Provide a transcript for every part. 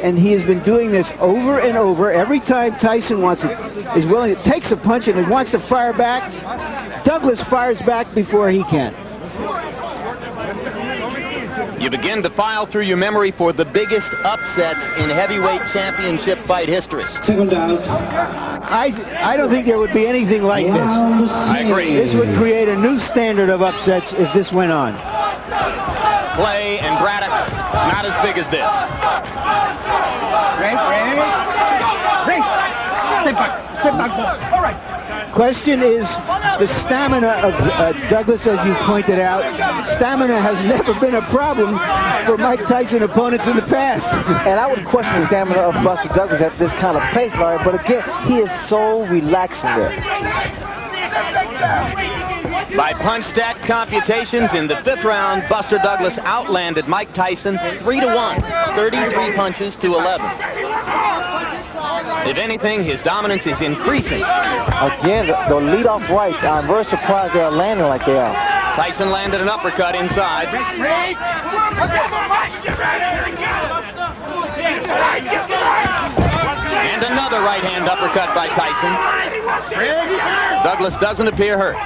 and he has been doing this over and over. Every time Tyson is willing, takes a punch and wants to fire back, Douglas fires back before he can. You begin to file through your memory for the biggest upsets in heavyweight championship fight history. I don't think there would be anything like this. I agree. This would create a new standard of upsets if this went on. Clay and Braddock, not as big as this. Step back, all right. Question is the stamina of Douglas, as you pointed out. Stamina has never been a problem for Mike Tyson opponents in the past. And I would question the stamina of Buster Douglas at this kind of pace, Larry, but again, he is so relaxing there. By punch stat computations, in the 5th round, Buster Douglas outlanded Mike Tyson 3-1, 33 punches to 11. If anything, his dominance is increasing. Again, the leadoff rights, I'm very surprised they are landing like they are. Tyson landed an uppercut inside. And another right-hand uppercut by Tyson. Douglas doesn't appear hurt.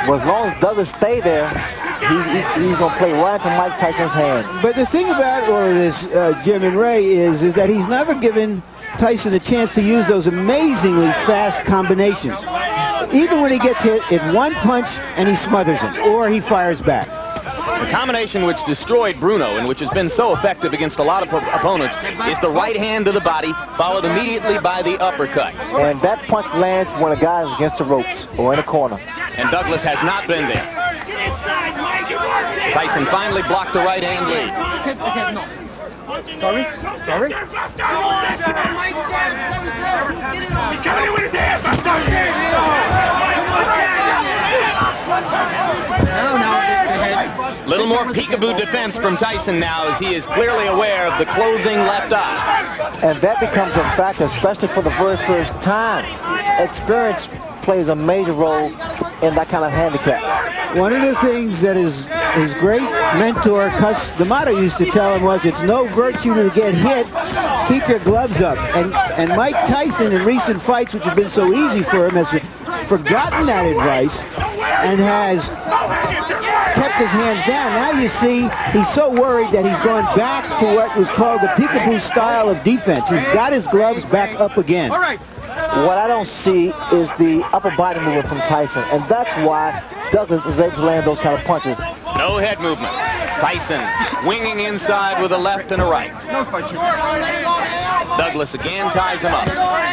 Well, as long as Douglas stay there, he's going to play right into Mike Tyson's hands. But the thing about all of this, Jim and Ray, is that he's never given Tyson a chance to use those amazingly fast combinations. Even when he gets hit, it's one punch and he smothers him, or he fires back. The combination which destroyed Bruno and which has been so effective against a lot of opponents is the right hand to the body, followed immediately by the uppercut. And that punch lands when a guy is against the ropes or in a corner. And Douglas has not been there. Tyson finally blocked the right hand lead. Sorry? Little more peekaboo defense from Tyson now, as he is clearly aware of the closing left eye. And that becomes a factor, especially for the very first time. Experience plays a major role in that kind of handicap. One of the things that his great mentor, Cus D'Amato, used to tell him was, it's no virtue to get hit, keep your gloves up. And Mike Tyson, in recent fights, which have been so easy for him, has forgotten that advice and has kept his hands down. Now you see he's so worried that he's gone back to what was called the peekaboo style of defense. He's got his gloves back up again. All right. What I don't see is the upper body movement from Tyson, and that's why Douglas is able to land those kind of punches. No head movement. Tyson winging inside with a left and a right. Douglas again ties him up.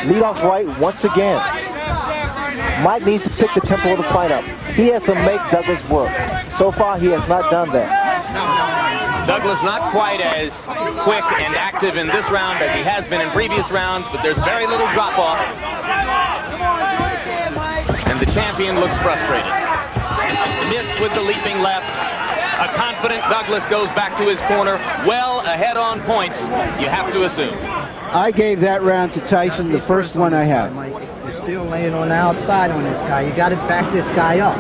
Lead off right once again. Mike needs to pick the tempo of the fight up. He has to make Douglas work. So far, he has not done that. Douglas not quite as quick and active in this round as he has been in previous rounds, but there's very little drop-off. And the champion looks frustrated. Missed with the leaping left. A confident Douglas goes back to his corner, well ahead on points, you have to assume. I gave that round to Tyson, the first one I have. You're still laying on the outside on this guy. You got to back this guy up,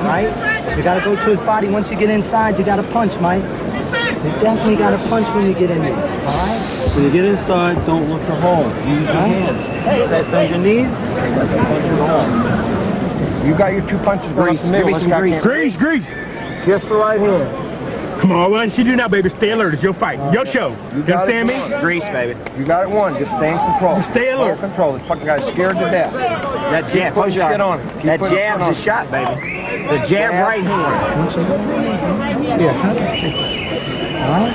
right? You got to go to his body. Once you get inside, you got to punch, Mike. You definitely got to punch when you get in there, all right? When you get inside, don't look to hold. Use your hands. Set on your knees. You got your 2 punches going up the middle. Grease. Just the right hand. Come on, why don't you do now, baby? Stay alert. It's your fight. Your show. You understand me? Grease, baby. You got it won. Just stay in control. You stay alert. Control. This fucking guy's scared to death. That jab. Put shit on him. That jab's a shot, baby. The jab right hand. Yeah. All right?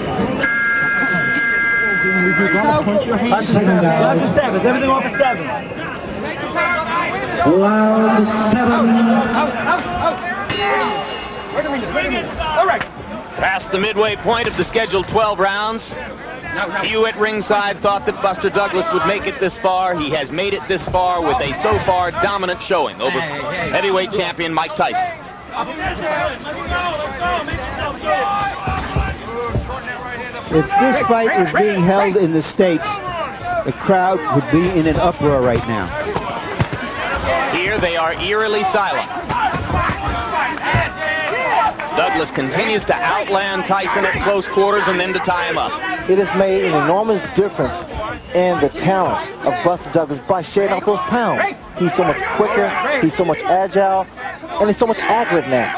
Punch your hands. Lots of sevens. Everything off of sevens. Round 7. Wait a minute. All right. Past the midway point of the scheduled 12 rounds. Few at ringside thought that Buster Douglas would make it this far. He has made it this far with a so far dominant showing over heavyweight champion Mike Tyson. If this fight was being held in the States, the crowd would be in an uproar right now. Here they are eerily silent. Douglas continues to outland Tyson at close quarters and then to tie him up. It has made an enormous difference in the talent of Buster Douglas by shedding off those pounds. He's so much quicker, he's so much agile, and he's so much accurate now.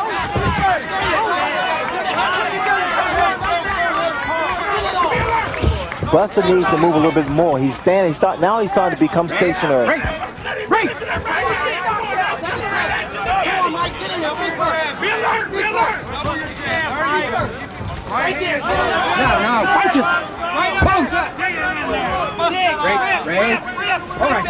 Buster needs to move a little bit more. He's standing. Now he's starting to become stationary. Right there. No, punches. Punch. Right. All right.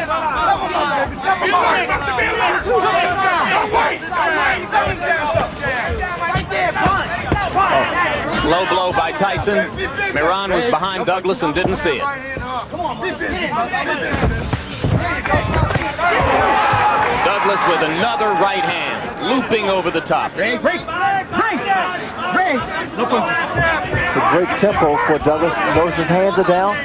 Right there, punch. Low blow by Tyson. Miran was behind Douglas and didn't see it. Douglas with another right hand, looping over the top. It's a great tempo for Douglas. Notice his hands are down.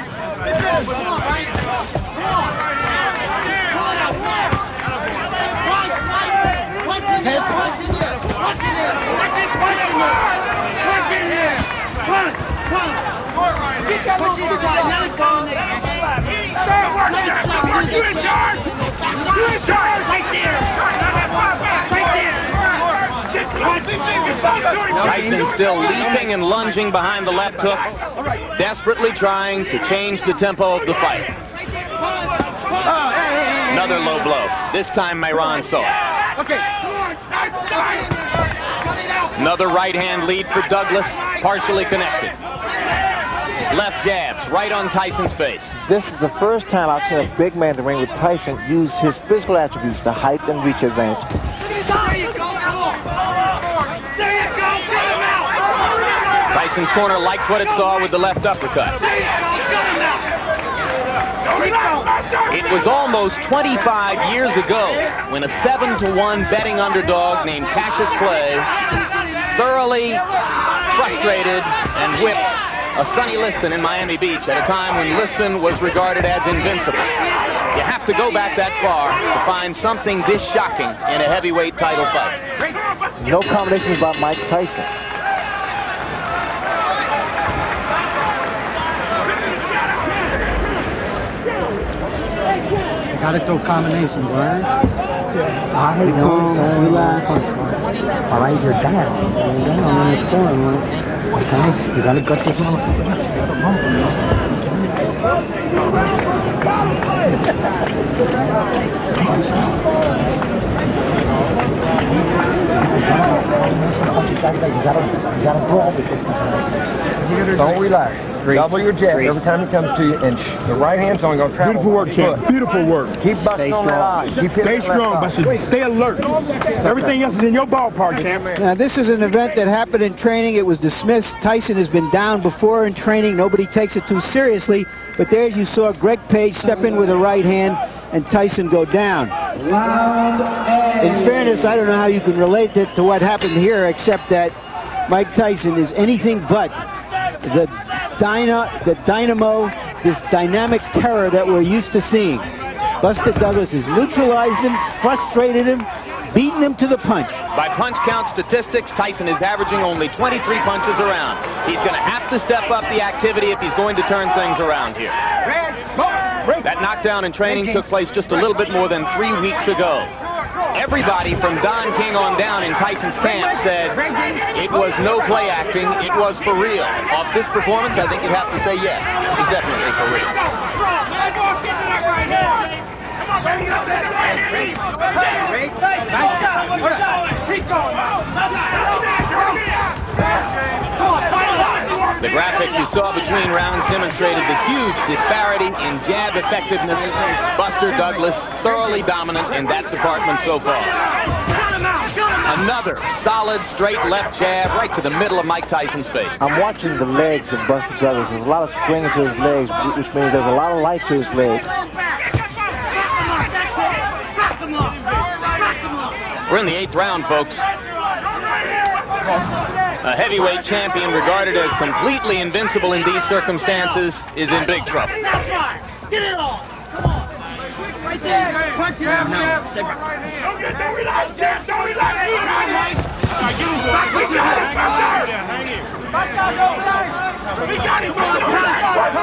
Tyson still leaping and lunging behind the left hook, desperately trying to change the tempo of the fight. Another low blow. This time Miran saw it. Another right hand lead for Douglas, partially connected. Left jabs right on Tyson's face. This is the first time I've seen a big man in the ring with Tyson use his physical attributes, the height and reach advantage. Tyson's corner liked what it saw with the left uppercut. It was almost 25 years ago when a 7-to-1 betting underdog named Cassius Clay thoroughly frustrated and whipped a Sonny Liston in Miami Beach at a time when Liston was regarded as invincible. You have to go back that far to find something this shocking in a heavyweight title fight. No combinations about Mike Tyson. You gotta throw combinations, all right? I don't relax. All right, you're down. You're down on the corner. Okay, you gotta gut this motherfucker. You gotta grab it this time. Don't relax. Double your jab every time he comes to you, and the right hand's only going to travel. Beautiful work, champ. Beautiful work. Keep busting on that eye. Stay strong, Buster. Stay alert. Everything else is in your ballpark, champ. Now, this is an event that happened in training. It was dismissed. Tyson has been down before in training. Nobody takes it too seriously. But there you saw Greg Page step in with a right hand and Tyson go down. In fairness, I don't know how you can relate it to what happened here, except that Mike Tyson is anything but the dynamo, this dynamic terror that we're used to seeing. Buster Douglas has neutralized him, frustrated him, beaten him to the punch. By punch count statistics, Tyson is averaging only 23 punches around. He's going to have to step up the activity if he's going to turn things around here. That knockdown in training took place just a little bit more than 3 weeks ago. Everybody from Don King on down in Tyson's camp said it was no play acting, it was for real. Off this performance, I think you'd have to say yes, it's definitely for real. The graphic you saw between rounds demonstrated the huge disparity in jab effectiveness. Buster Douglas thoroughly dominant in that department so far. Another solid straight left jab right to the middle of Mike Tyson's face. I'm watching the legs of Buster Douglas. There's a lot of spring to his legs, which means there's a lot of life to his legs. We're in the 8th round, folks. A heavyweight champion regarded as completely invincible in these circumstances is in big trouble. Get it on. Come on. Right there. Punch him. Don't relax, champ. Don't relax. He got him.